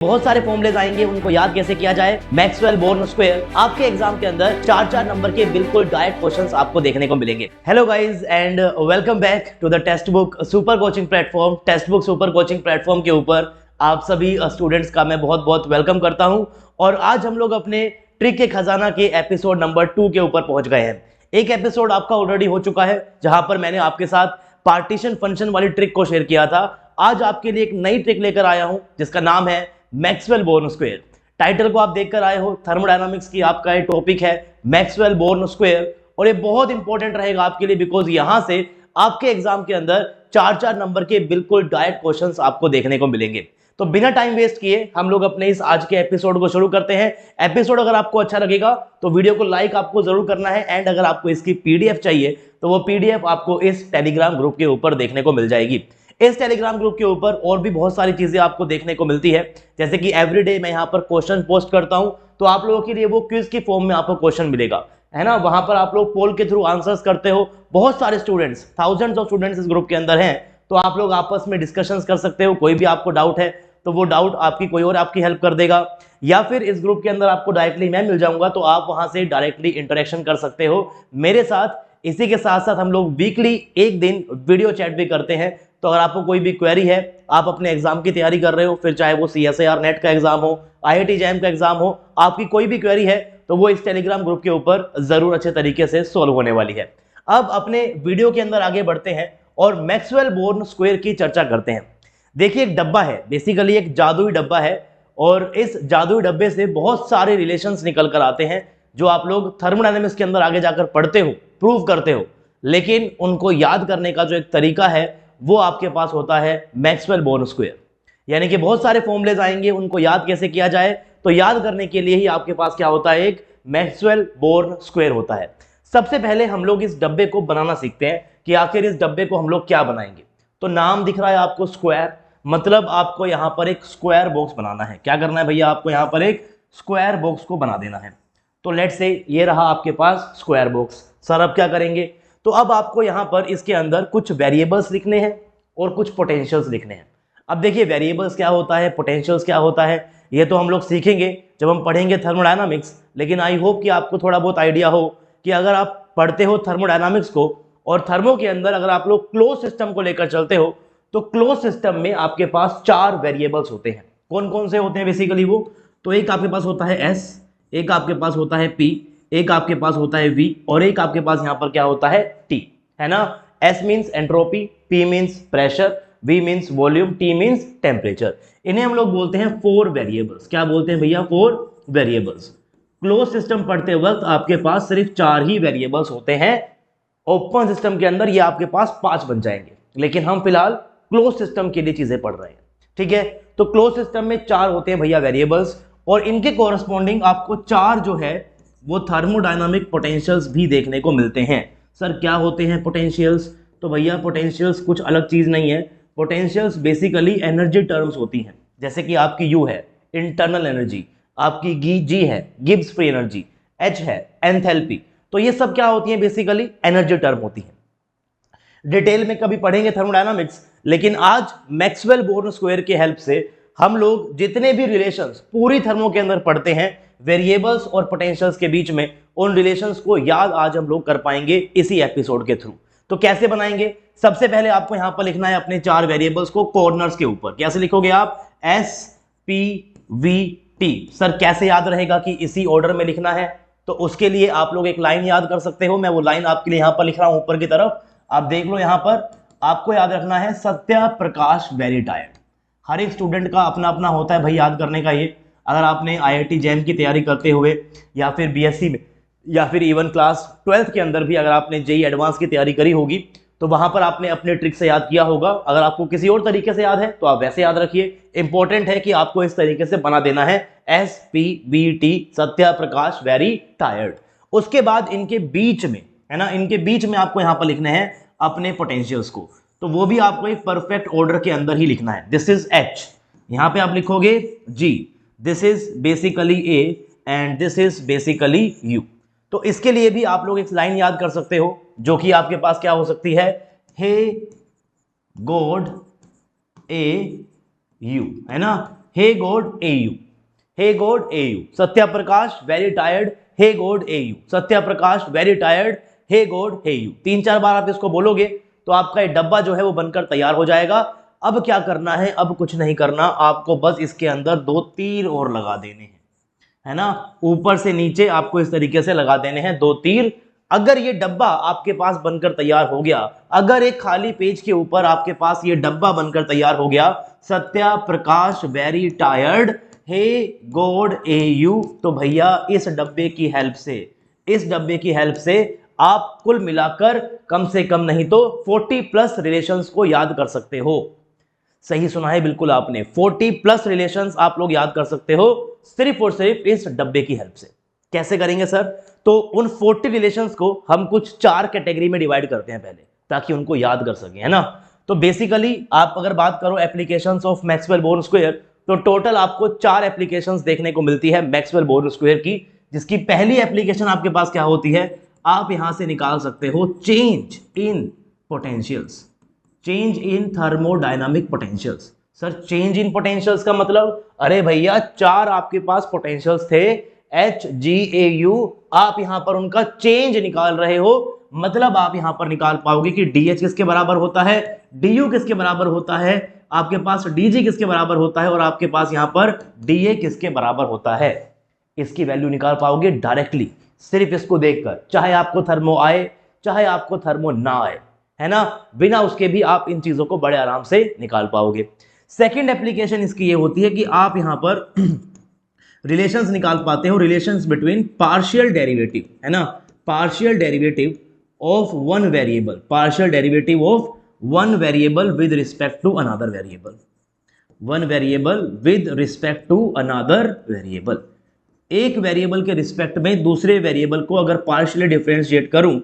बहुत सारे फॉर्मूलेज आएंगे, उनको याद कैसे किया जाए। मैक्सवेल बोर्न स्क्वायर आपके एग्जाम के अंदर 4-4 नंबर के बिल्कुल डायरेक्ट क्वेश्चंस आपको देखने को मिलेंगे। Hello guys and welcome back to the textbook super coaching platform. Textbook super coaching platform के ऊपर आप सभी स्टूडेंट्स का मैं बहुत बहुत वेलकम करता हूं। और आज हम लोग अपने ट्रिक के खजाना के एपिसोड नंबर 2 के ऊपर पहुंच गए हैं। एक एपिसोड आपका ऑलरेडी हो चुका है जहां पर मैंने आपके साथ पार्टीशन फंक्शन वाली ट्रिक को शेयर किया था। आज आपके लिए एक नई ट्रिक लेकर आया हूं जिसका नाम है मैक्सवेल बोर्न स्क्वायर। टाइटल को आप देखकर आए हो, थर्मोडायनामिक्स की आपका ये टॉपिक है मैक्सवेल बोर्न स्क्वायर, और ये बहुत इंपॉर्टेंट रहेगा आपके लिए बिकॉज यहां से आपके एग्जाम के अंदर 4-4 नंबर के बिल्कुल डायरेक्ट क्वेश्चंस आपको देखने को मिलेंगे। तो बिना टाइम वेस्ट किए हम लोग अपने इस आज के एपिसोड को शुरू करते हैं। एपिसोड अगर आपको अच्छा लगेगा तो वीडियो को लाइक आपको जरूर करना है, एंड अगर आपको इसकी पीडीएफ चाहिए तो वो पीडीएफ आपको इस टेलीग्राम ग्रुप के ऊपर देखने को मिल जाएगी। इस टेलीग्राम ग्रुप के ऊपर और भी बहुत सारी चीजें आपको देखने को मिलती है, जैसे कि एवरीडे मैं यहाँ पर क्वेश्चन पोस्ट करता हूँ, तो आप लोगों के लिए वो क्विज की फॉर्म में आपको क्वेश्चन मिलेगा, है ना। वहां पर आप लोग पोल के थ्रू आंसर्स करते हो। बहुत सारे स्टूडेंट्स, थाउजेंड्स ऑफ स्टूडेंट्स इस ग्रुप के अंदर हैं, तो आप लोग आपस में डिस्कशंस कर सकते हो। कोई भी आपको डाउट है तो वो डाउट आपकी कोई और आपकी हेल्प कर देगा, या फिर इस ग्रुप के अंदर आपको डायरेक्टली मैं मिल जाऊंगा, तो आप वहां से डायरेक्टली इंटरेक्शन कर सकते हो मेरे साथ। इसी के साथ साथ हम लोग वीकली एक दिन वीडियो चैट भी करते हैं। तो अगर आपको कोई भी क्वेरी है, आप अपने एग्जाम की तैयारी कर रहे हो, फिर चाहे वो CSIR नेट का एग्जाम हो, IIT जैम का एग्जाम हो, आपकी कोई भी क्वेरी है तो वो इस टेलीग्राम ग्रुप के ऊपर जरूर अच्छे तरीके से सोल्व होने वाली है। अब अपने वीडियो के अंदर आगे बढ़ते हैं और मैक्सवेल बोर्न स्क्वायर की चर्चा करते हैं। देखिए, एक डब्बा है, बेसिकली एक जादुई डब्बा है, और इस जादुई डब्बे से बहुत सारे रिलेशंस निकल कर आते हैं जो आप लोग थर्मोडायनामिक्स के अंदर आगे जाकर पढ़ते हो, प्रूव करते हो, लेकिन उनको याद करने का जो एक तरीका है वो आपके पास होता है मैक्सवेल बोर्न स्क्वायर। यानी कि बहुत सारे फॉर्मूलेज आएंगे, उनको याद कैसे किया जाए, तो याद करने के लिए ही आपके पास क्या होता है, एक मैक्सवेल बोर्न स्क्वायर होता है। सबसे पहले हम लोग इस डब्बे को बनाना सीखते हैं कि आखिर इस डब्बे को हम लोग क्या बनाएंगे। तो नाम दिख रहा है आपको स्क्वायर, मतलब आपको यहां पर एक स्क्वायर बॉक्स बनाना है। क्या करना है भैया, आपको यहां पर एक स्क्वायर बॉक्स को बना देना है। तो लेट्स से ये रहा आपके पास स्क्वायर बॉक्स। सर अब क्या करेंगे, तो अब आपको यहां पर इसके अंदर कुछ वेरिएबल्स लिखने हैं और कुछ पोटेंशियल्स लिखने हैं। अब देखिए, वेरिएबल्स क्या होता है, पोटेंशियल्स क्या होता है, ये तो हम लोग सीखेंगे जब हम पढ़ेंगे थर्मोडायनामिक्स। लेकिन आई होप कि आपको थोड़ा बहुत आइडिया हो कि अगर आप पढ़ते हो थर्मोडायनामिक्स को, और थर्मो के अंदर अगर आप लोग क्लोज सिस्टम को लेकर चलते हो, तो क्लोज सिस्टम में आपके पास 4 वेरिएबल्स होते हैं। कौन कौन से होते हैं बेसिकली वो, तो एक आपके पास होता है S, एक आपके पास होता है P, एक आपके पास होता है V, और एक आपके पास यहां पर क्या होता है T, है ना। S means entropy, P means pressure, V means volume, T means temperature. इन्हें हम लोग बोलते हैं 4 वेरिएबल्स। क्या बोलते हैं भैया, 4 वेरिएबल्स। क्लोज सिस्टम पढ़ते वक्त आपके पास सिर्फ 4 ही वेरिएबल्स होते हैं। ओपन सिस्टम के अंदर ये आपके पास 5 बन जाएंगे, लेकिन हम फिलहाल क्लोज सिस्टम के लिए चीजें पढ़ रहे हैं, ठीक है। तो क्लोज सिस्टम में 4 होते हैं भैया वेरिएबल्स, और इनके कोरस्पॉन्डिंग आपको 4 जो है वो थर्मोडायनामिक पोटेंशियल्स भी देखने को मिलते हैं। सर क्या होते हैं पोटेंशियल्स, तो भैया पोटेंशियल्स कुछ अलग चीज नहीं है। पोटेंशियल्स बेसिकली एनर्जी टर्म्स होती हैं, जैसे कि आपकी U है इंटरनल एनर्जी, आपकी G है गिब्स फ्री एनर्जी, H है एंथैल्पी। तो ये सब क्या होती है, बेसिकली एनर्जी टर्म होती है। डिटेल में कभी पढ़ेंगे थर्मोडायनामिक्स, लेकिन आज मैक्सवेल बोर्न स्क्वायर के हेल्प से हम लोग जितने भी रिलेशंस पूरी थर्मो के अंदर पढ़ते हैं वेरिएबल्स और पोटेंशियल्स के बीच में, उन रिलेशंस को याद आज हम लोग कर पाएंगे इसी एपिसोड के थ्रू। तो कैसे बनाएंगे, सबसे पहले आपको यहां पर लिखना है अपने 4 वेरिएबल्स को कॉर्नर्स के ऊपर। कैसे लिखोगे आप, S P V T। Sir कैसे याद रहेगा कि इसी ऑर्डर में लिखना है, तो उसके लिए आप लोग एक लाइन याद कर सकते हो। मैं वो लाइन आपके लिए यहां पर लिख रहा हूं ऊपर की तरफ, आप देख लो। यहां पर आपको याद रखना है सत्या प्रकाश वेरी टायर्ड। हर एक स्टूडेंट का अपना अपना होता है भाई याद करने का ये। अगर आपने IIT जैम की तैयारी करते हुए, या फिर BSc में, या फिर इवन क्लास 12th के अंदर भी अगर आपने JEE एडवांस की तैयारी करी होगी, तो वहां पर आपने अपने ट्रिक से याद किया होगा। अगर आपको किसी और तरीके से याद है तो आप वैसे याद रखिए। इंपॉर्टेंट है कि आपको इस तरीके से बना देना है SPVT, Satya Prakash very tired. उसके बाद इनके बीच में, है ना, इनके बीच में आपको यहां पर लिखने हैं अपने पोटेंशियल्स को। तो वो भी आपको एक परफेक्ट ऑर्डर के अंदर ही लिखना है। दिस इज H, यहां पे आप लिखोगे G, this is basically A, and this is basically U। तो इसके लिए भी आप लोग एक लाइन याद कर सकते हो, जो कि आपके पास क्या हो सकती है, हे गॉड ए यू, है ना। हे गॉड AU, हे God AU, Satya Prakash very tired, हे God AU, Satya Prakash very tired, हे गॉड AU। 3-4 बार आप इसको बोलोगे तो आपका ये डब्बा जो है वो बनकर तैयार हो जाएगा। अब क्या करना है, अब कुछ नहीं करना, आपको बस इसके अंदर 2 तीर और लगा देने हैं, है ना, ऊपर से नीचे आपको इस तरीके से लगा देने हैं 2 तीर। अगर ये डब्बा आपके पास बनकर तैयार हो गया, अगर एक खाली पेज के ऊपर आपके पास ये डब्बा बनकर तैयार हो गया, सत्या प्रकाश वेरी टायर्ड, हे गॉड AU, तो भैया इस डब्बे की हेल्प से, इस डब्बे की हेल्प से आप कुल मिलाकर कम से कम नहीं तो 40+ रिलेशंस को याद कर सकते हो। सही सुना है बिल्कुल आपने, 40+ रिलेशंस आप लोग याद कर सकते हो सिर्फ और सिर्फ इस डब्बे की हेल्प से। कैसे करेंगे सर? तो उन 40 रिलेशंस को हम कुछ 4 कैटेगरी में डिवाइड करते हैं पहले, ताकि उनको याद कर सकें, है ना। तो बेसिकली आप अगर बात करो applications of Maxwell Born square, तो टोटल आपको 4 एप्लीकेशंस देखने को मिलती है मैक्सवेल बोर्न स्क्वायर की, जिसकी पहली एप्लीकेशन आपके पास क्या होती है, आप यहां से निकाल सकते हो change in potentials, change in thermodynamic potentials. Sir change in potentials का मतलब, अरे भैया 4 आपके पास पोटेंशियल्स थे HgAU, आप यहां पर उनका चेंज निकाल रहे हो, मतलब आप यहां पर निकाल पाओगे कि DH किसके बराबर होता है, DU किसके बराबर होता है, आपके पास DG किसके बराबर होता है, और आपके पास यहां पर DA किसके बराबर होता है। इसकी वैल्यू निकाल पाओगे डायरेक्टली सिर्फ इसको देखकर, चाहे आपको थर्मो आए चाहे आपको थर्मो ना आए, है ना, बिना उसके भी आप इन चीजों को बड़े आराम से निकाल पाओगे। सेकंड एप्लीकेशन इसकी ये होती है कि आप यहां पर रिलेशंस निकाल पाते हो, रिलेशंस बिटवीन पार्शियल डेरिवेटिव, है ना, partial derivative of one variable, partial derivative of one variable with respect to another variable, one variable with respect to another variable. एक वेरिएबल के रिस्पेक्ट में दूसरे वेरिएबल को अगर पार्शियली डिफरेंशिएट करूं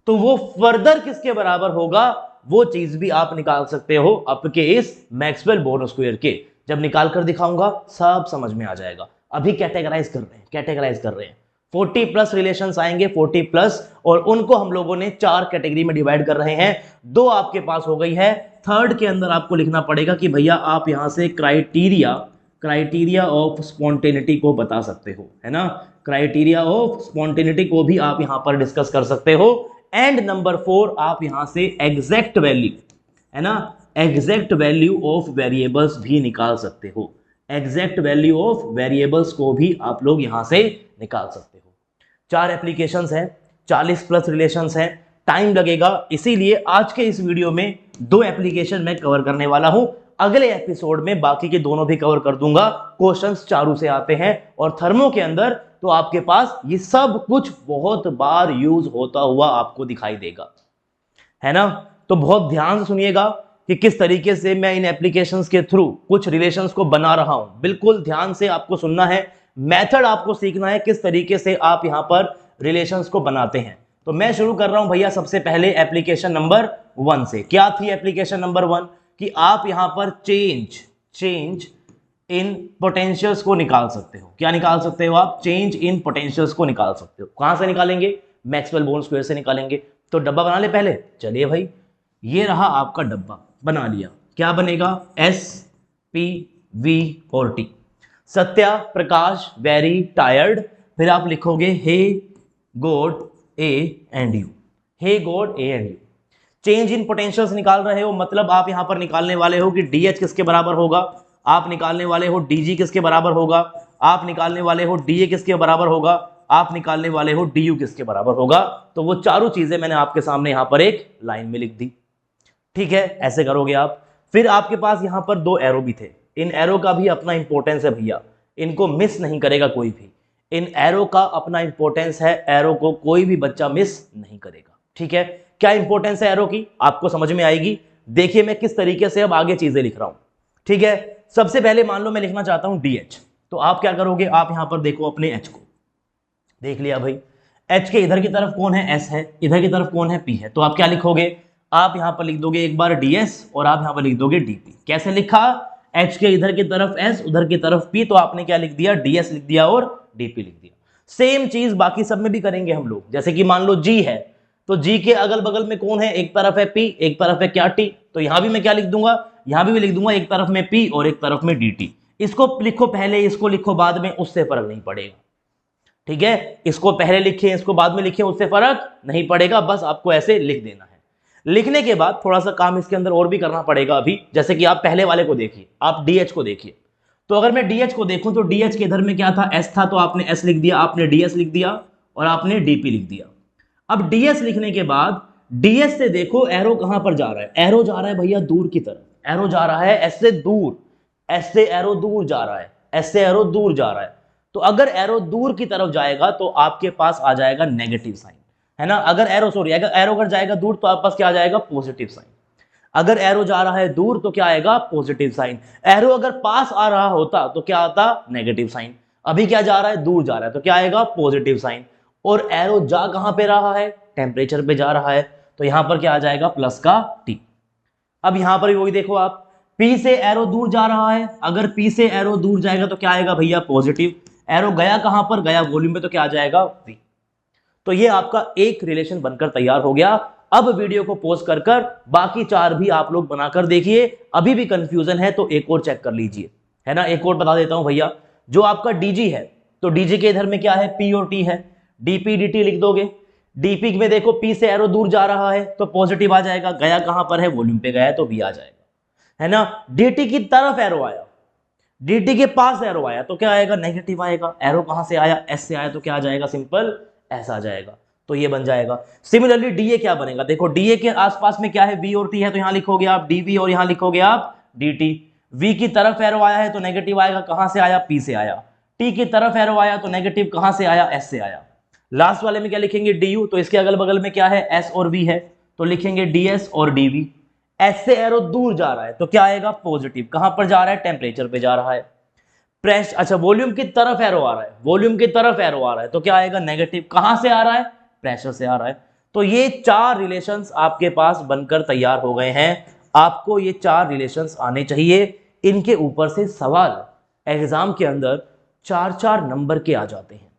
तो वो फर्दर किसके बराबर होगा, वो चीज भी आप निकाल सकते हो आपके इस मैक्सवेल बोर्न स्क्वायर के। जब निकाल कर दिखाऊंगा सब समझ में आ जाएगा। अभी कैटेगराइज कर रहे हैं, कैटेगराइज कर रहे हैं, 40+ रिलेशंस आएंगे 40+, और उनको हम लोगों ने 4 कैटेगरी में डिवाइड कर रहे हैं। 2 आपके पास हो गई है, थर्ड के अंदर आपको लिखना पड़ेगा कि भैया आप यहां से क्राइटेरिया ऑफ स्पॉन्टेनिटी को बता सकते हो, है ना, क्राइटेरिया ऑफ स्पॉन्टेनिटी को भी आप यहां पर डिस्कस कर सकते हो। एंड नंबर 4 आप यहां से एग्जैक्ट वैल्यू, है ना, एग्जैक्ट वैल्यू ऑफ वेरिएबल्स भी निकाल सकते हो, एग्जैक्ट वैल्यू ऑफ वेरिएबल्स को भी आप लोग यहां से निकाल सकते हो। 4 एप्लीकेशंस हैं, 40+ रिलेशंस हैं, टाइम लगेगा, इसीलिए आज के इस वीडियो में 2 एप्लीकेशन मैं कवर करने वाला हूं। अगले एपिसोड में बाकी के दोनों भी कवर कर दूंगा। क्वेश्चंस चारों से आते हैं, और थर्मो के अंदर तो आपके पास ये सब कुछ बहुत बार यूज होता हुआ आपको दिखाई देगा, है ना। तो बहुत ध्यान से सुनिएगा कि किस तरीके से मैं इन एप्लीकेशंस के थ्रू कुछ रिलेशंस को बना रहा हूं। बिल्कुल ध्यान से आपको सुनना है, मेथड आपको सीखना है किस तरीके से आप यहां पर रिलेशंस को बनाते हैं। तो मैं शुरू कर रहा हूं भैया सबसे पहले एप्लीकेशन नंबर 1 से। क्या थी एप्लीकेशन नंबर 1? कि आप यहां पर चेंज इन पोटेंशियल्स को निकाल सकते हो। क्या निकाल सकते हो आप? चेंज इन पोटेंशियल्स को निकाल सकते हो। कहां से निकालेंगे? मैक्सवेल बोर्न स्क्वायर से निकालेंगे। तो डब्बा बना ले पहले। चलिए भाई, ये रहा आपका डब्बा, बना लिया। क्या बनेगा? S P V और T। Satya Prakash very tired, फिर आप लिखोगे hey God A and you, hey God A and you. Change in potentials निकाल रहे हो, मतलब आप यहां पर निकालने वाले हो कि DH किसके बराबर होगा, आप निकालने वाले हो DG किसके बराबर होगा, आप निकालने वाले हो DA किसके बराबर होगा, आप निकालने वाले हो DU किसके बराबर होगा। तो वो चारों चीजें मैंने आपके सामने यहां पर एक लाइन में लिख दी। ठीक है, ऐसे करोगे आप। फिर आपके पास यहां पर 2 एरो भी थे। इन एरो का भी अपना इंपॉर्टेंस है भैया, इनको मिस नहीं करेगा कोई भी। इन एरो का अपना इंपॉर्टेंस है, एरो को कोई भी बच्चा मिस नहीं करेगा। ठीक है, क्या इंपॉर्टेंस है एरो की आपको समझ में आएगी। देखिए मैं किस तरीके से अब आगे चीजें लिख रहा हूं। ठीक है, सबसे पहले मान लो मैं लिखना चाहता हूं DH, तो आप क्या करोगे, आप यहां पर देखो अपने H को, देख लिया भाई। H के इधर की तरफ कौन है? S है, इधर की तरफ कौन है? P है। तो आप क्या लिखोगे? आप यहां पर लिख दोगे एक बार DS और आप यहां पर लिख दोगे DP। कैसे लिखा? H के इधर की तरफ S, उधर की तरफ P, तो आपने क्या लिख दिया? DS लिख दिया और DP लिख दिया। सेम चीज बाकी सब में भी करेंगे हम लोग। जैसे कि मान लो G है, तो G के अगल बगल में कौन है? एक तरफ है P, एक तरफ है क्या? T। तो यहां भी मैं क्या लिख दूंगा? यहां भी लिख दूंगा एक तरफ में P और एक तरफ में DT। इसको लिखो पहले, इसको लिखो बाद में, उससे फर्क नहीं पड़ेगा। ठीक है, इसको पहले लिखें, इसको बाद में लिखें, उससे फर्क नहीं पड़ेगा, बस आपको ऐसे लिख देना है। लिखने के बाद थोड़ा सा काम इसके अंदर और भी करना पड़ेगा अभी, जैसे कि आप पहले वाले को देखिए, आप डीएच को देखिए। तो अगर मैं डीएच को देखूं तो डीएच के इधर में क्या था, एस था, तो आपने एस लिख दिया, आपने डीएस लिख दिया और आपने डीपी लिख दिया। अब डीएस लिखने के बाद डीएस से देखो एरो कहां पर जा रहा है, एरो जा रहा है भैया दूर की तरफ, एरो जा रहा है एस से दूर, एस से एरो दूर जा रहा है, एस से एरो दूर जा रहा है। तो अगर एरो दूर की तरफ जाएगा तो आपके पास आ जाएगा नेगेटिव साइन, है ना। अगर एरो अगर जाएगा दूर तो आपके पास क्या आ जाएगा, पॉजिटिव साइन। अगर एरो जा रहा है दूर तो क्या आएगा, पॉजिटिव साइन। एरो अगर पास आ रहा होता तो क्या आता, नेगेटिव साइन। अभी क्या जा रहा है, दूर जा रहा है, तो क्या आएगा, पॉजिटिव साइन। और एरो जा कहां पे रहा है, टेम्परेचर पे जा रहा है, तो यहां पर क्या आ जाएगा, प्लस का टी। अब यहां पर भी वही देखो आप, P से एरो दूर जा रहा है, अगर P से एरो दूर जाएगा तो क्या आएगा भैया, पॉजिटिव। एरो गया कहां पर, गया वॉल्यूम पे, तो क्या आ जाएगा, V। तो ये आपका एक रिलेशन बनकर तैयार हो गया। अब वीडियो को पॉज कर बाकी 4 भी आप लोग बनाकर देखिए। अभी भी कंफ्यूजन है तो एक और चेक कर लीजिए, है ना। एक और बता देता हूं भैया, जो आपका डीजी है तो डीजी के इधर में क्या है, पी और टी है, डीपी डीटी लिख दोगे। डीपी में देखो पी से एरो दूर जा रहा है तो पॉजिटिव आ जाएगा, गया कहां पर है, वॉल्यूम पे गया है, तो बी आ जाएगा, है ना। डीटी की तरफ एरो आया, डीटी के पास एरो आया तो क्या आएगा, नेगेटिव आएगा। एरो कहां से आया, एस से आया, तो क्या आ जाएगा, सिंपल एस आ जाएगा, तो ये बन जाएगा। सिमिलरली डीए क्या बनेगा, देखो डीए के आसपास में क्या है, वी और टी है, तो यहां लिखोगे आप डीवी और यहां लिखोगे आप डीटी। वी की तरफ एरो आया है तो नेगेटिव आएगा, कहां से आया, पी से आया। टी की तरफ एरो आया तो नेगेटिव कहां से आया, एस से आया। लास्ट वाले में क्या लिखेंगे, डी यू, तो इसके अगल बगल में क्या है, एस और वी है, तो लिखेंगे डीएस और डीवी। एस से एरो दूर जा रहा है तो क्या आएगा, पॉजिटिव। कहां पर जा रहा है, टेम्परेचर पे जा रहा है। प्रेस अच्छा वॉल्यूम की तरफ एरो आ रहा है, वॉल्यूम की तरफ एरो आ रहा है तो क्या आएगा, नेगेटिव। कहां से आ रहा है, प्रेशर से आ रहा है। तो ये 4 रिलेशंस आपके पास बनकर तैयार हो गए हैं। आपको ये 4 रिलेशंस आने चाहिए। इनके ऊपर से सवाल एग्जाम के अंदर 4-4 नंबर के आ जाते हैं।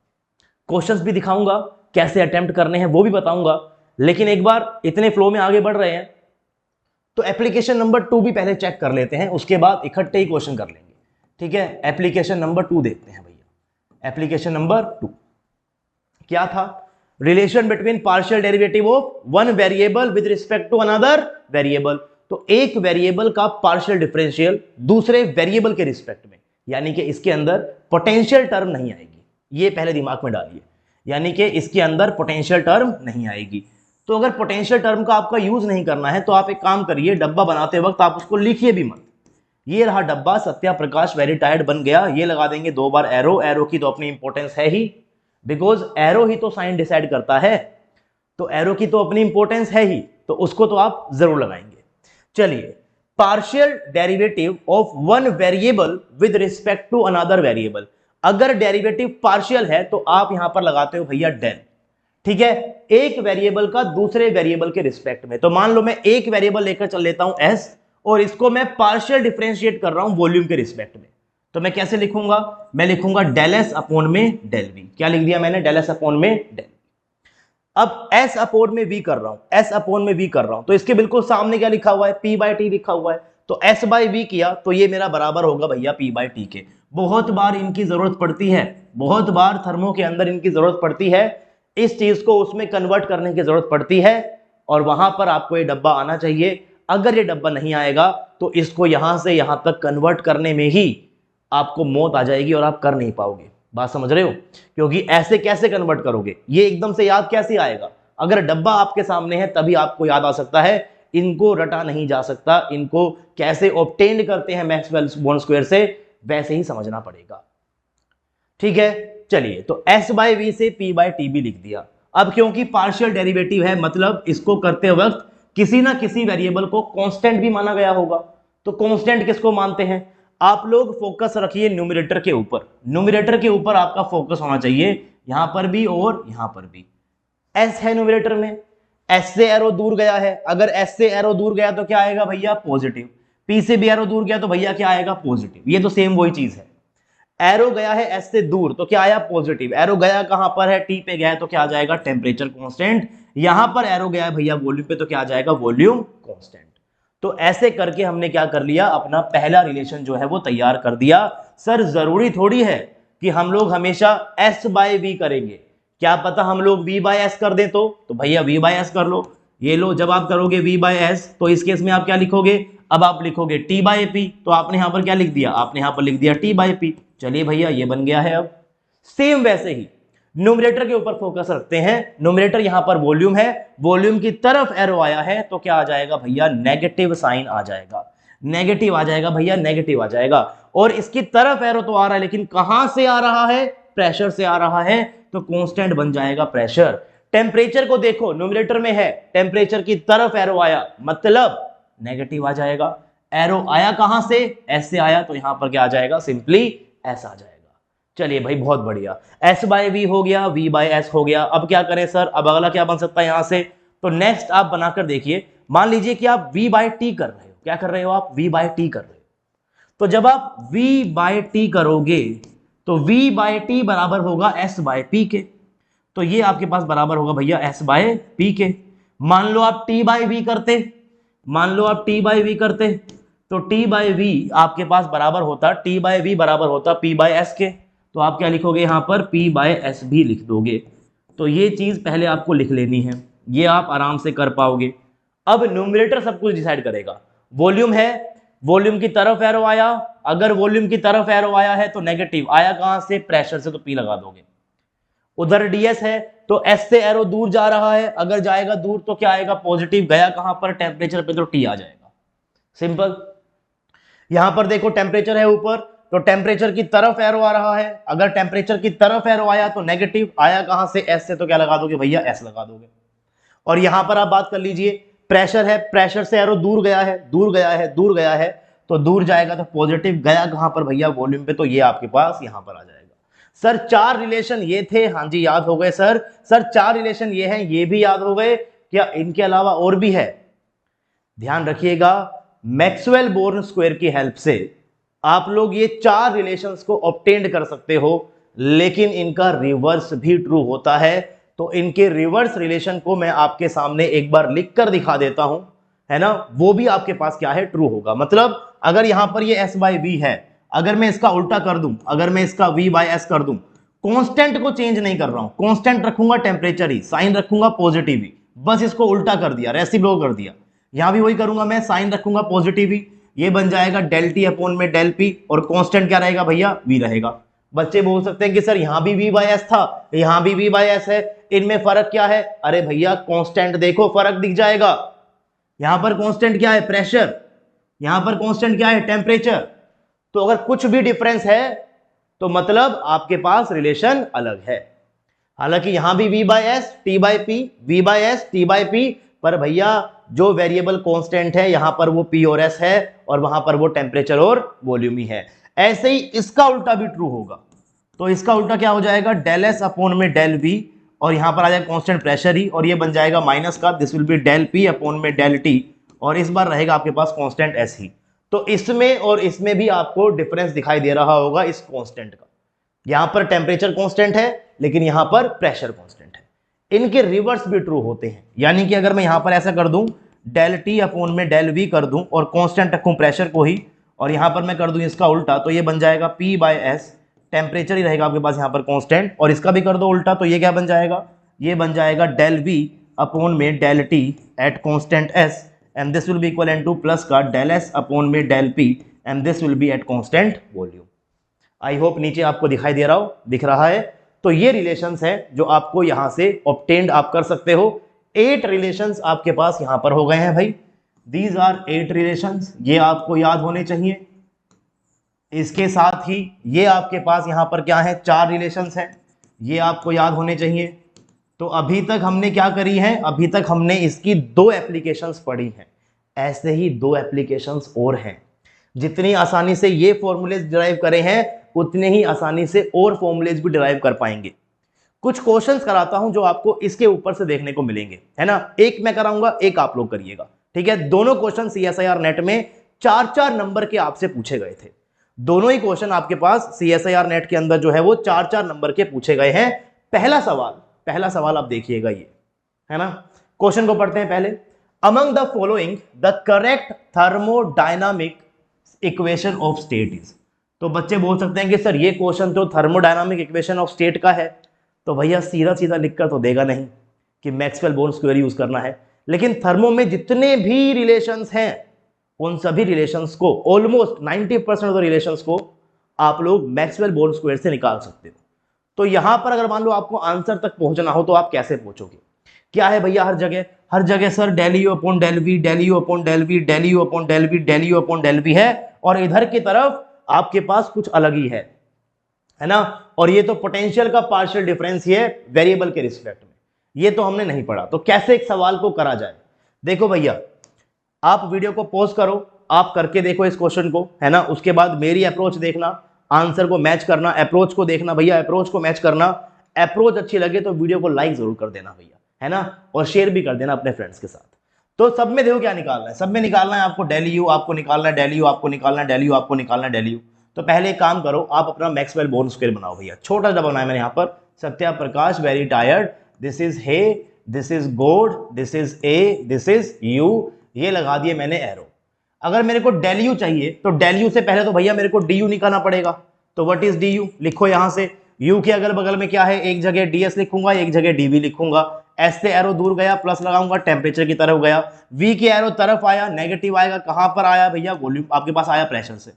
क्वेश्चंस भी दिखाऊंगा, कैसे अटेम्प्ट करने हैं वो भी बताऊंगा। लेकिन एक बार इतने फ्लो में आगे बढ़ रहे हैं तो एप्लीकेशन नंबर 2 भी पहले चेक कर लेते हैं, उसके बाद इकट्ठे ही क्वेश्चन कर लेंगे। ठीक है, एप्लीकेशन नंबर 2 देखते हैं भैया। एप्लीकेशन नंबर 2 क्या था, relation between partial derivative of one variable with respect to another variable. तो एक वेरिएबल का पार्शियल डिफरेंशियल दूसरे वेरिएबल के रिस्पेक्ट में, यानी कि इसके अंदर पोटेंशियल टर्म नहीं आएगी, ये पहले दिमाग में डालिए, यानी कि इसके अंदर पोटेंशियल टर्म नहीं आएगी। तो अगर पोटेंशियल टर्म का आपका यूज नहीं करना है तो आप एक काम करिए, डब्बा बनाते वक्त आप उसको लिखिए भी मत। ये रहा डब्बा, सत्या प्रकाश वेरी टायर्ड बन गया, ये लगा देंगे 2 बार एरो। एरो की तो अपनी इंपॉर्टेंस है ही, बिकॉज एरो ही तो साइन डिसाइड करता है, तो एरो की तो अपनी इंपॉर्टेंस है ही, तो उसको तो आप जरूर लगाएंगे। चलिए, partial derivative of one variable with respect to another variable. अगर डेरिवेटिव पार्शियल है तो आप यहां पर लगाते हो भैया डेल। ठीक है, एक वेरिएबल का दूसरे वेरिएबल के रिस्पेक्ट में। तो मान लो मैं एक वेरिएबल लेकर चल लेता हूं एस, और इसको मैं पार्शियल डिफरेंशिएट कर रहा हूं वॉल्यूम के रिस्पेक्ट में। तो मैं कैसे लिखूंगा, मैं लिखूंगा डेल एस अपॉन में डेल वी। क्या लिख दिया मैंने, डेल एस अपॉन में डेल। अब एस अपॉन में वी कर रहा हूं, एस अपॉन में वी कर रहा हूं, तो इसके बिल्कुल सामने क्या लिखा हुआ है, पी बाई टी लिखा हुआ है। तो एस बाई वी किया तो ये मेरा बराबर होगा भैया पी बाई टी के। बहुत बार इनकी जरूरत पड़ती है, बहुत बार थर्मो के अंदर इनकी जरूरत पड़ती है, इस चीज को उसमें कन्वर्ट करने की जरूरत पड़ती है, और वहां पर आपको ये डब्बा आना चाहिए। अगर ये डब्बा नहीं आएगा तो इसको यहां से यहां तक कन्वर्ट करने में ही आपको मौत आ जाएगी और आप कर नहीं पाओगे। बात समझ रहे हो, क्योंकि ऐसे कैसे कन्वर्ट करोगे, ये एकदम से याद कैसे आएगा। अगर डब्बा आपके सामने है तभी आपको याद आ सकता है, इनको रटा नहीं जा सकता। इनको कैसे ऑब्टेन करते हैं मैक्सवेल बॉन्ड स्क्वायर से, वैसे ही समझना पड़ेगा। ठीक है, चलिए, तो एस बाई वी से पी बाई टी भी लिख दिया। अब क्योंकि पार्शियल डेरिवेटिव है, मतलब इसको करते वक्त किसी ना किसी वेरिएबल को कांस्टेंट भी माना गया होगा। तो कांस्टेंट किसको मानते हैं, आप लोग फोकस रखिए न्यूमरेटर के ऊपर। न्यूमरेटर के ऊपर आपका फोकस होना चाहिए, यहां पर भी और यहां पर भी। एस है न्यूमरेटर में, एस से एरो दूर गया है, अगर एस से एरो दूर गया तो क्या आएगा भैया, पॉजिटिव। पी से भी एरो दूर गया तो भैया क्या आएगा, पॉजिटिव। ये तो सेम वही चीज है। एरो गया है एस से दूर तो क्या आया, पॉजिटिव। एरो गया कहां पर है, टी पे गया है, तो क्या आ जाएगा, टेम्परेचर कांस्टेंट। यहां पर एरो गया है भैया वॉल्यूम पे, तो क्या आ जाएगा, वॉल्यूम कांस्टेंट। तो ऐसे करके हमने क्या कर लिया, अपना पहला रिलेशन जो है वो तैयार कर दिया। सर जरूरी थोड़ी है कि हम लोग हमेशा s बाय वी करेंगे, क्या पता हम लोग v बाय एस कर दें, तो भैया v बाय एस कर लो। ये लो, जब आप करोगे v बाय एस तो इस केस में आप क्या लिखोगे, अब आप लिखोगे t बाय पी, तो आपने यहां पर क्या लिख दिया, आपने यहां पर लिख दिया t बाय पी। चलिए भैया ये बन गया है। अब सेम वैसे ही न्यूमरेटर के ऊपर फोकस रखते हैं। न्यूमरेटर यहां पर वॉल्यूम है, वॉल्यूम की तरफ एरो आया है तो क्या आ जाएगा भैया, नेगेटिव साइन आ जाएगा, नेगेटिव आ जाएगा भैया, नेगेटिव आ जाएगा। और इसकी तरफ एरो तो आ रहा है, लेकिन कहां से आ रहा है, प्रेशर से आ रहा है, तो कांस्टेंट बन जाएगा प्रेशर। टेम्परेचर को देखो, न्यूमरेटर में है, टेम्परेचर की तरफ एरो आया मतलब नेगेटिव आ जाएगा। एरो आया कहां से, एस से आया, तो यहां पर क्या आ जाएगा, सिंपली एस आ जाएगा। चलिए भाई बहुत बढ़िया, एस बाय वी हो गया, वी बाय एस हो गया। अब क्या करें सर, अब अगला क्या बन सकता है यहां से, तो नेक्स्ट आप बनाकर देखिए। मान लीजिए कि आप v बाय टी कर रहे हो, क्या कर रहे हो आप, v बाय टी कर रहे हो। तो जब आप v बाय टी करोगे तो v बाय टी बराबर होगा s बाय पी के, तो ये आपके पास बराबर होगा भैया s बाय पी के। मान लो आप t बाय v करते, मान लो आप t बाय v करते, तो t बाय v आपके पास बराबर होता, t बाय v बराबर होता p बाय s के, तो आप क्या लिखोगे यहां पर, p बाय एस भी लिख दोगे। तो ये चीज पहले आपको लिख लेनी है, ये आप आराम से कर पाओगे। अब न्यूमरेटर सब कुछ डिसाइड करेगा। वॉल्यूम है, वॉल्यूम की तरफ एरो आया, अगर वॉल्यूम की तरफ एरो आया है तो नेगेटिव आया कहां से, प्रेशर से, तो पी लगा दोगे। उधर ds है तो s से एरो दूर जा रहा है, अगर जाएगा दूर तो क्या आएगा, पॉजिटिव, गया कहां पर, टेम्परेचर पे, तो t आ जाएगा। सिंपल। यहां पर देखो टेम्परेचर है ऊपर, तो टेम्परेचर की तरफ एरो आ रहा है, अगर टेम्परेचर की तरफ एरो आया तो नेगेटिव, आया कहां से, एस से, तो क्या लगा दोगे भैया, एस लगा दोगे। और यहां पर आप बात कर लीजिए, प्रेशर है, प्रेशर से एरो दूर गया है, दूर गया है, दूर गया है, तो दूर जाएगा तो पॉजिटिव, गया कहां पर भैया, वॉल्यूम पे, तो ये आपके पास यहां पर आ जाएगा। सर चार रिलेशन ये थे, हाँ जी याद हो गए सर। सर चार रिलेशन ये हैं, ये भी याद हो गए क्या, इनके अलावा और भी है, ध्यान रखिएगा। मैक्सवेल बोर्न स्क्वायर की हेल्प से आप लोग ये चार रिलेशंस को ऑब्टेन कर सकते हो, लेकिन इनका रिवर्स भी ट्रू होता है। तो इनके रिवर्स रिलेशन को मैं आपके सामने एक बार लिख कर दिखा देता हूं, है ना, वो भी आपके पास क्या है, ट्रू होगा। मतलब अगर यहां पर ये s बाय वी है, अगर मैं इसका उल्टा कर दूं, अगर मैं इसका v बाय एस कर दूं, कांस्टेंट को चेंज नहीं कर रहा हूं, कांस्टेंट रखूंगा टेम्परेचर ही, साइन रखूंगा पॉजिटिव ही, बस इसको उल्टा कर दिया, रेसिप्रोकल कर दिया। यहां भी वही करूंगा मैं, साइन रखूंगा पॉजिटिव ही, ये बन जाएगा डेल टी अपॉन में डेल पी, और कांस्टेंट क्या रहेगा भैया, v रहेगा। बच्चे बोल सकते हैं कि सर यहां भी v बाय एस था, यहां भी v बाय एस है, इनमें फर्क क्या है, अरे भैया कांस्टेंट देखो, फर्क दिख जाएगा। यहां पर कांस्टेंट क्या है, प्रेशर, यहां पर कांस्टेंट क्या है, टेम्परेचर। तो अगर कुछ भी डिफरेंस है तो मतलब आपके पास रिलेशन अलग है। हालांकि यहां भी v by S T by P, v by S T by P, पर भैया जो वेरिएबल कांस्टेंट है यहां पर वो p और s है, और वहां पर वो टेम्परेचर और वॉल्यूम ही है। ऐसे ही इसका उल्टा भी ट्रू होगा, तो इसका उल्टा क्या हो जाएगा, डेल एस अपॉन में डेल वी, और यहां पर आ जाएगा कांस्टेंट प्रेशर ही, और ये बन जाएगा माइनस का, this will be del P upon में डेल टी, और इस बार रहेगा आपके पास कांस्टेंट एस ही। तो इसमें और इसमें भी आपको डिफरेंस दिखाई दे रहा होगा इस कांस्टेंट का। यहां पर टेम्परेचर कांस्टेंट है, लेकिन यहां पर प्रेशर कांस्टेंट है। इनके रिवर्स भी ट्रू होते हैं, यानी कि अगर मैं यहां पर ऐसा कर दूं, डेल टी अपॉन में डेल वी कर दूं, और कांस्टेंट रखूं प्रेशर को ही, और यहां पर मैं कर दूं इसका उल्टा, तो ये बन जाएगा पी बाय एस, टेम्परेचर ही रहेगा आपके पास यहां पर कांस्टेंट, और इसका भी कर दो उल्टा, तो ये क्या बन जाएगा, ये बन जाएगा डेल वी अपॉन में del T at constant S, and this will be equal an to plus का डेल एस अपॉन में del P, and this will be at constant volume. I hope नीचे आपको दिखाई दे रहा हो, दिख रहा है। तो ये रिलेशंस हैं जो आपको यहां से ऑब्टेन्ड आप कर सकते हो। 8 रिलेशंस आपके पास यहां पर हो गए हैं भाई, दीज आर 8 रिलेशंस, ये आपको याद होने चाहिए। इसके साथ ही ये आपके पास यहां पर क्या है, 4 रिलेशंस हैं, ये आपको याद होने चाहिए। तो अभी तक हमने क्या करी है, अभी तक हमने इसकी 2 एप्लीकेशंस पढ़ी हैं, ऐसे ही 2 एप्लीकेशंस और हैं। जितनी आसानी से ये फॉर्मूलेज डिराइव करे हैं, उतने ही आसानी से और फॉर्मूलेज भी डिराइव कर पाएंगे। कुछ क्वेश्चंस कराता हूं जो आपको इसके ऊपर से देखने को मिलेंगे, है ना, एक मैं कराऊंगा, एक आप लोग करिएगा, ठीक है। दोनों क्वेश्चन CSIR नेट में 4-4 नंबर के आपसे पूछे गए थे। दोनों ही क्वेश्चन आपके पास CSIR नेट के अंदर जो है वो 4-4 नंबर के पूछे गए हैं। पहला सवाल आप देखिएगा, ये है ना, क्वेश्चन को पढ़ते हैं पहले। Among the following the correct thermodynamic equation of state is. तो बच्चे बोल सकते हैं कि सर ये क्वेश्चन तो थर्मोडायनामिक इक्वेशन ऑफ स्टेट का है, तो भैया सीधा सीधा लिखकर तो देगा नहीं कि मैक्सवेल बोर्न स्क्वायर यूज करना है, लेकिन थर्मो में जितने भी रिलेशंस हैं उन सभी रिलेशंस को, ऑलमोस्ट 90% ऑफ द रिलेशंस को आप लोग मैक्सवेल बोर्न स्क्वायर से निकाल सकते हो। तो यहां पर अगर मान लो आपको आंसर तक पहुंचना हो तो आप कैसे पहुंचोगे? क्या है भैया, हर जगह sir del U upon del V, del U upon del V, del U upon del V, del U upon del V है, और इधर की तरफ आपके पास कुछ अलग ही है ना। और ये तो पोटेंशियल का पार्शियल डिफरेंस ही है वेरिएबल के रिस्पेक्ट में, ये तो हमने नहीं पढ़ा। तो कैसे एक सवाल को करा जाए? देखो भैया, आप वीडियो को पॉज करो, आप करके देखो इस क्वेश्चन को, है ना। उसके बाद मेरी अप्रोच देखना, आंसर को मैच करना, अप्रोच को देखना भैया, अप्रोच को मैच करना। अप्रोच अच्छी लगे तो वीडियो को लाइक जरूर कर देना भैया, है ना, और शेयर भी कर देना अपने फ्रेंड्स के साथ। तो सब में देखो क्या निकालना है, सब में निकालना है आपको डेल यू, आपको निकालना है डेल यू, आपको निकालना है डेल यू, आपको निकालना है डेल यू। तो पहले एक काम करो, आप अपना मैक्सवेल बोर्न स्क्वायर बनाओ भैया। छोटा सा बनाया मैंने यहाँ पर, Satya Prakash very tired, this is hey, this is God, this is A, this is you, ये लगा दिए मैंने एरो। अगर मेरे को डेल यू चाहिए तो डेल यू से पहले तो भैया मेरे को डी यू निकालना पड़ेगा। तो व्हाट इज डी यू, लिखो यहां से, यू के अगल बगल में क्या है, एक जगह ds लिखूंगा, एक जगह dv लिखूंगा, s से एरो दूर गया, प्लस लगाऊंगा, टेम्परेचर की तरफ गया, v के एरो तरफ आया, नेगेटिव आएगा, कहां पर आया भैया, वॉल्यूम आपके पास आया प्रेशर से।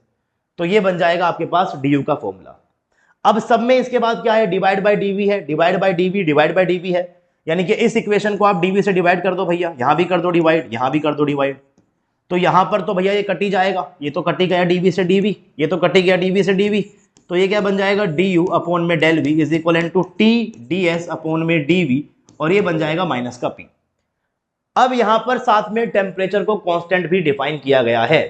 तो ये बन जाएगा आपके पास du का फॉर्मूला। अब सब में इसके बाद क्या है, डिवाइड बाय dv है, divide by dv, divide by dv है, यानी कि इस इक्वेशन को आप dv से डिवाइड कर दो भैया, यहां भी कर दो डिवाइड, यहां भी कर दो डिवाइड। तो यहां पर तो भैया ये कटी जाएगा, ये तो कटी गया dv से dv, ये तो कटी गया dv से dv, तो ये क्या बन जाएगा, डी यू अपॉन में del V is equal to T D S upon में डी वी, और ये बन जाएगा माइनस का पी। अब यहां पर साथ में टेम्परेचर को कांस्टेंट भी डिफाइन किया गया है।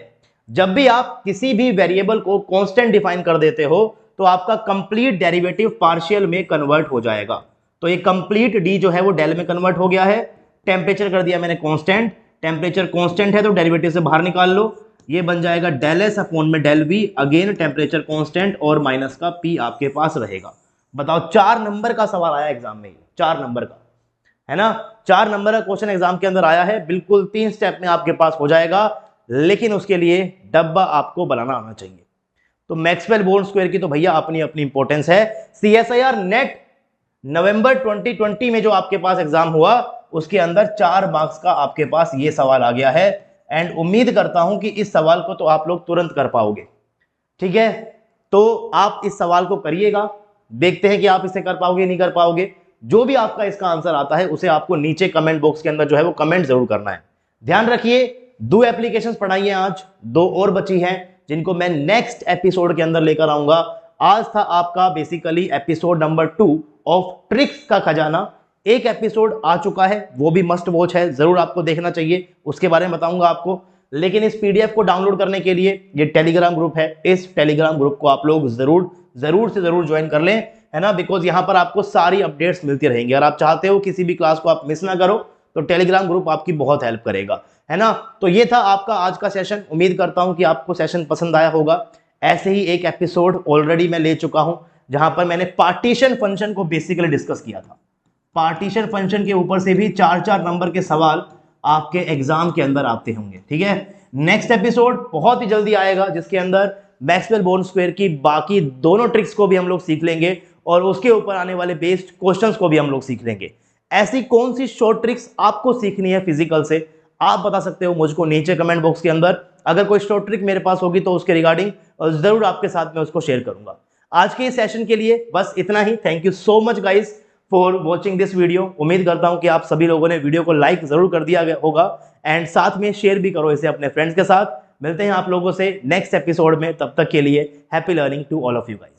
जब भी आप किसी भी वेरिएबल को कांस्टेंट डिफाइन कर देते हो तो आपका कंप्लीट डेरिवेटिव पार्शियल में कन्वर्ट हो जाएगा। तो ये कंप्लीट डी जो है वो डेल में कन्वर्ट हो गया है। टेम्परेचर कर दिया मैंने कांस्टेंट, टेम्परेचर कांस्टेंट है तो डेरिवेटिव से बाहर निकाल लो, ये बन जाएगा डेल एस अपॉन में del V, again temperature constant और माइनस का पी आपके पास रहेगा। बताओ, 4 नंबर का सवाल आया एग्जाम में, 4 नंबर का, है ना, 4 नंबर का क्वेश्चन एग्जाम के अंदर आया है, बिल्कुल 3 स्टेप में आपके पास हो जाएगा, लेकिन उसके लिए डब्बा आपको बनाना आना चाहिए। तो मैक्सवेल बोर्न स्क्वायर की तो भैया अपनी अपनी इंपॉर्टेंस है। CSIR नेट नवंबर 2020 में जो आपके पास एग्जाम हुआ उसके अंदर 4 मार्क्स का आपके पास ये सवाल आ गया है, एंड उम्मीद करता हूं कि इस सवाल को तो आप लोग तुरंत कर पाओगे। ठीक है, तो आप इस सवाल को करिएगा, देखते हैं कि आप इसे कर पाओगे नहीं कर पाओगे। जो भी आपका इसका आंसर आता है उसे आपको नीचे कमेंट बॉक्स के अंदर जो है वो कमेंट जरूर करना है। ध्यान रखिए, 2 एप्लीकेशंस पढ़ाई हैं आज, 2 और बची हैं जिनको मैं नेक्स्ट एपिसोड के अंदर लेकर आऊंगा। आज था आपका basically episode number 2 of tricks का खजाना। एक एपिसोड आ चुका है, वो भी मस्ट वॉच है, जरूर आपको देखना चाहिए, उसके बारे में बताऊंगा आपको। लेकिन इस पीडीएफ को डाउनलोड करने के लिए ये टेलीग्राम ग्रुप है, इस टेलीग्राम ग्रुप को आप लोग जरूर से जरूर ज्वाइन कर लें, है ना, बिकॉज यहां पर आपको सारी अपडेट्स मिलती रहेंगी। अगर आप चाहते हो किसी भी क्लास को आप मिस ना करो तो टेलीग्राम ग्रुप आपकी बहुत हेल्प करेगा, है ना। तो ये था आपका आज का सेशन, उम्मीद करता हूं कि आपको सेशन पसंद आया होगा। ऐसे ही एक एपिसोड ऑलरेडी मैं ले चुका हूं जहां पर मैंने पार्टीशन फंक्शन को बेसिकली डिस्कस किया था। पार्टीशन फंक्शन के ऊपर से भी 4-4 नंबर के सवाल आपके एग्जाम के अंदर आते होंगे। ठीक है, नेक्स्ट एपिसोड बहुत ही जल्दी आएगा जिसके अंदर मैक्सवेल बोर्न स्क्वायर की बाकी दोनों ट्रिक्स को भी हम लोग सीख लेंगे और उसके ऊपर आने वाले बेस्ड क्वेश्चंस को भी हम लोग सीख लेंगे। ऐसी कौन सी शॉर्ट ट्रिक्स आपको सीखनी है फिजिकल से, आप बता सकते हो मुझको नीचे कमेंट बॉक्स के अंदर। अगर कोई शॉर्ट ट्रिक मेरे पास होगी तो उसके रिगार्डिंग जरूर आपके साथ में उसको शेयर करूंगा। आज के इस सेशन के लिए बस इतना ही। Thank you so much guys for watching this video. उम्मीद करता हूं कि आप सभी लोगों ने वीडियो को लाइक जरूर कर दिया होगा एंड साथ में शेयर भी करो इसे अपने फ्रेंड्स के साथ। मिलते हैं आप लोगों से नेक्स्ट एपिसोड में, तब तक के लिए happy learning to all of you guys.